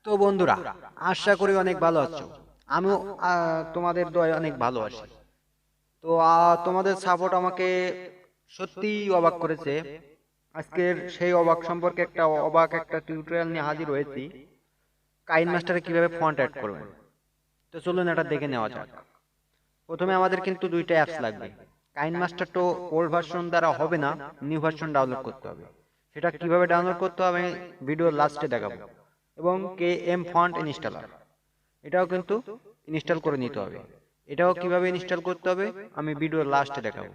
তো বন্ধুরা, আশা করি অনেক ভালো আছো। আমিও তোমাদের দয়ায় অনেক ভালো আছি। তো তোমাদের সাপোর্ট আমাকে সত্যিই অবাক করেছে। আজকের সেই অবাক সম্পর্কে একটা টিউটোরিয়াল নিয়ে হাজির হয়েছি। কাইন মাস্টারে কিভাবে ফন্ট অ্যাড করবেন। তো চলুন এটা দেখে নেওয়া যাক। প্রথমে আমাদের কিন্তু দুইটা অ্যাপস লাগবে। কাইন মাস্টার তো ওল্ড ভার্সন দ্বারা হবে না, নিউ ভার্সন ডাউনলোড করতে হবে। সেটা কিভাবে ডাউনলোড করতে হবে ভিডিওর লাস্টে দেখাবো। এবং KM ফন্ট ইনস্টলার, এটাও কিন্তু ইনস্টল করে নিতে হবে। এটাও কিভাবে ইনস্টল করতে হবে আমি ভিডিওর লাস্টে দেখাবো।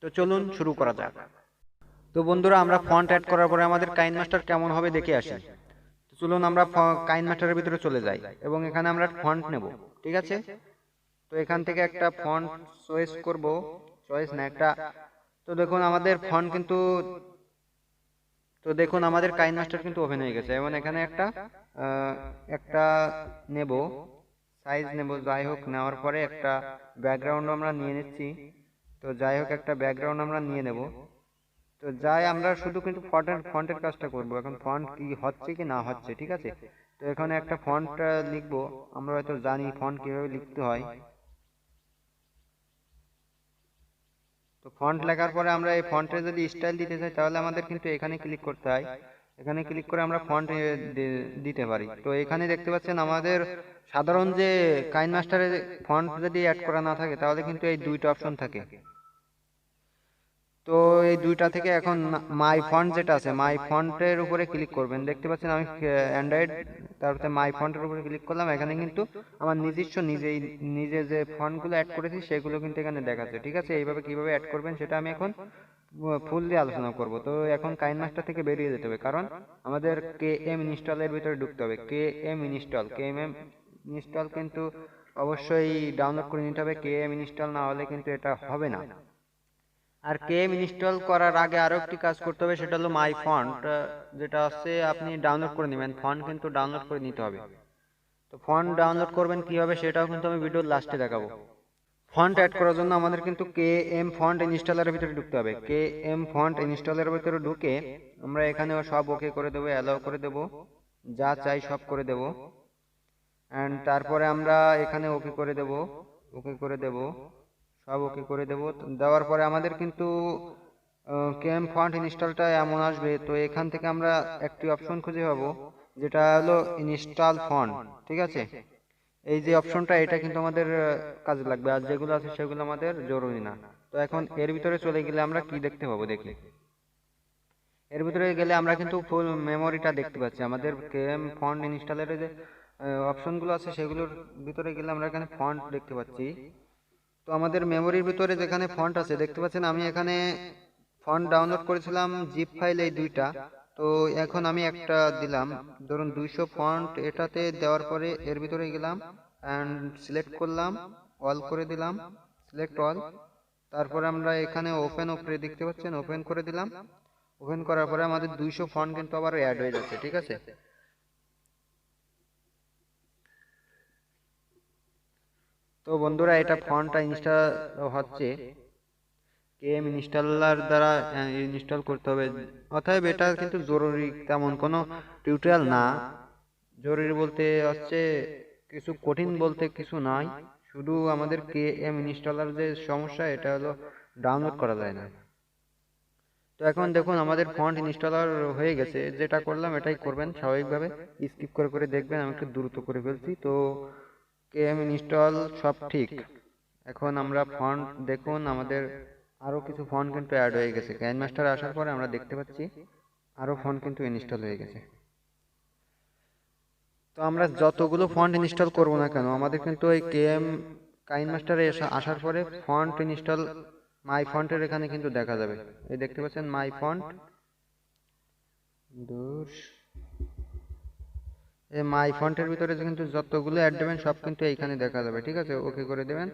তো চলুন শুরু করা যাক। তো বন্ধুরা, আমরা ফন্ট অ্যাড করার পরে আমাদের কাইন মাস্টার কেমন হবে দেখে আসি। তো চলুন আমরা কাইন মাস্টারের ভিতরে চলে যাই এবং এখানে আমরা ফন্ট নেব। ঠিক আছে, তো এখান থেকে একটা ফন্ট চয়েস করব। চয়েস না একটা, তো দেখুন আমাদের ফন্ট কিন্তু, তো দেখুন আমাদের কাইন মাস্টার কিন্তু ওপেন হয়ে গেছে এবং এখানে একটা নেব, সাইজ নেব। যাই হোক, নেওয়ার পরে একটা ব্যাকগ্রাউন্ড আমরা নিয়ে নিচ্ছি। তো যাই হোক, একটা ব্যাকগ্রাউন্ড আমরা নিয়ে নেব। তো যাই আমরা শুধু কিন্তু ফন্টের কাজটা করব। এখন ফন্ট কি হচ্ছে কি না হচ্ছে, ঠিক আছে। তো এখানে একটা ফন্ট লিখবো। আমরা হয়তো জানি ফন্ট কিভাবে লিখতে হয়। তো ফন্ট লেখার পরে আমরা এই ফন্টে যদি স্টাইল দিতে চাই তাহলে আমাদের কিন্তু এখানে ক্লিক করতে হয়। এখানে ক্লিক করে আমরা ফন্ট দিতে পারি। তো এখানে দেখতে পাচ্ছেন আমাদের সাধারণ যে কাইন মাস্টারে ফন্ট যদি অ্যাড করা না থাকে তাহলে কিন্তু এই দুইটা অপশন থাকে। তো এই দুইটা থেকে এখন মাই ফন্ট যেটা আছে, মাই ফন্টের উপরে ক্লিক করবেন। দেখতে পাচ্ছেন আমি অ্যান্ড্রয়েড, তারপরে মাই ফন্টের উপরে ক্লিক করলাম। এখানে কিন্তু আমার নিজস্ব নিজে যে ফন্টগুলো অ্যাড করেছি সেগুলো কিন্তু এখানে দেখাচ্ছে। ঠিক আছে, এইভাবে কিভাবে অ্যাড করবেন সেটা আমি এখন ফুললি আলোচনা করব। তো এখন কাইন মাস্টার থেকে বেরিয়ে যেতে হবে, কারণ আমাদের KM ইনস্টলের ভিতরে ঢুকতে হবে। KM ইনস্টল কিন্তু অবশ্যই ডাউনলোড করে নিতে হবে। KM ইনস্টল না হলে কিন্তু এটা হবে না। আর কেম ইনস্টল করার আগে আরো একটি কাজ করতে হবে, সেটা হলো মাই ফন্ট, যেটা আছে আপনি ডাউনলোড করে নেবেন। ফন্ট কিন্তু ডাউনলোড করে নিতে হবে। তো ফন্ট ডাউনলোড করবেন কিভাবে সেটাও কিন্তু আমি ভিডিওর লাস্টে দেখাবো। ফন্ট অ্যাড করার জন্য আমাদের কিন্তু KM ফন্ট ইনস্টলারের ভিতরে ঢুকতে হবে। KM ফন্ট ইনস্টলের ভিতরে ঢুকে আমরা এখানে সব ওকে করে দেবো, অ্যালাউ করে দেবো, যা চাই সব করে দেবো। অ্যান্ড তারপরে আমরা এখানে ওকে করে দেবো, ওকে করে দেবো, সব ওকে করে দেবো। দেওয়ার পরে আমাদের কিন্তু কেএম ফন্ট ইনস্টলটা এমন আসবে। তো এখান থেকে আমরা একটি অপশন খুঁজে পাবো, যেটা হলো ইনস্টল ফন্ট। ঠিক আছে, এই যে অপশনটা, এটা কিন্তু আমাদের কাজে লাগবে। আর যেগুলো আছে সেগুলো আমাদের জরুরি না। তো এখন এর ভিতরে চলে গেলে আমরা কি দেখতে পাবো দেখি। এর ভিতরে গেলে আমরা কিন্তু ফুল মেমোরিটা দেখতে পাচ্ছি। আমাদের কেএম ফন্ট ইনস্টলের যে অপশনগুলো আছে সেগুলোর ভিতরে গেলে আমরা এখানে ফন্ট দেখতে পাচ্ছি। তো আমাদের মেমোরির ভিতরে যেখানে ফন্ট আছে দেখতে পাচ্ছেন, আমি এখানে ফন্ট ডাউনলোড করেছিলাম জিপ ফাইল, এই দুইটা। তো এখন আমি একটা দিলাম, ধরুন 200 ফন্ট। এটাতে দেওয়ার পরে এর ভিতরে গেলাম অ্যান্ড সিলেক্ট করলাম, অল করে দিলাম, সিলেক্ট অল। তারপরে আমরা এখানে ওপেন উপরে দেখতে পাচ্ছেন, ওপেন করে দিলাম। ওপেন করার পরে আমাদের 200 ফন্ট কিন্তু আবার অ্যাড হয়ে যাচ্ছে। ঠিক আছে, তো বন্ধুরা এটা ফন্টটা ইনস্টল হচ্ছে। কেএম ইনস্টলার দ্বারা ইনস্টল করতে হবে। অতএব এটা কিন্তু জরুরি তেমন কোনো টিউটোরিয়াল না। জরুরি বলতে হচ্ছে কিছু কঠিন বলতে কিছু নাই। শুধু আমাদের কেএম ইনস্টলার যে সমস্যা, এটা হলো ডাউনলোড করা যায় না। তো এখন দেখুন আমাদের ফন্ট ইনস্টলার হয়ে গেছে। যেটা করলাম এটাই করবেন স্বাভাবিকভাবে, স্কিপ করে করে দেখবেন। আমি একটু দ্রুত করে ফেলছি। তো কেএম ইনস্টল সব ঠিক। এখন আমরা ফন্ট দেখুন, আমাদের আরো কিছু ফন্ট কিন্তু অ্যাড হয়ে গেছে। কাইনমাস্টার আসার পরে আমরা দেখতে পাচ্ছি আরো ফন্ট কিন্তু ইনস্টল হয়ে গেছে। তো আমরা যতগুলো ফন্ট ইনস্টল করব না কেন, আমাদের কিন্তু ওই কাইনমাস্টারে আসার পরে ফন্ট ইনস্টল মাই ফন্টের এখানে কিন্তু দেখা যাবে। এই দেখতে পাচ্ছেন মাই ফন্ট, দূর, এই মাই ফন্টের ভিতরে কিন্তু যতগুলো অ্যাড দেবেন সব কিন্তু এইখানে দেখা যাবে। ঠিক আছে, ওকে করে দেবেন।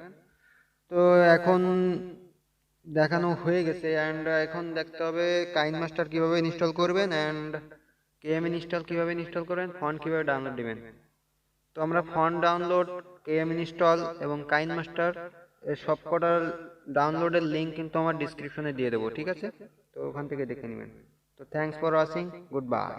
তো এখন দেখানো হয়ে গেছে। অ্যান্ড এখন দেখতে হবে কাইনমাস্টার কিভাবে ইনস্টল করবেন অ্যান্ড কেএম ইনস্টল কিভাবে ইনস্টল করবেন, ফন্ট কিভাবে ডাউনলোড দিবেন। তো আমরা ফন্ট ডাউনলোড, কেএম ইনস্টল এবং কাইনমাস্টার এর সবকটার ডাউনলোডের লিঙ্ক কিন্তু আমার ডিসক্রিপশনে দিয়ে দেবো। ঠিক আছে, তো ওখান থেকে দেখে নেবেন। তো thanks for watching, good bye.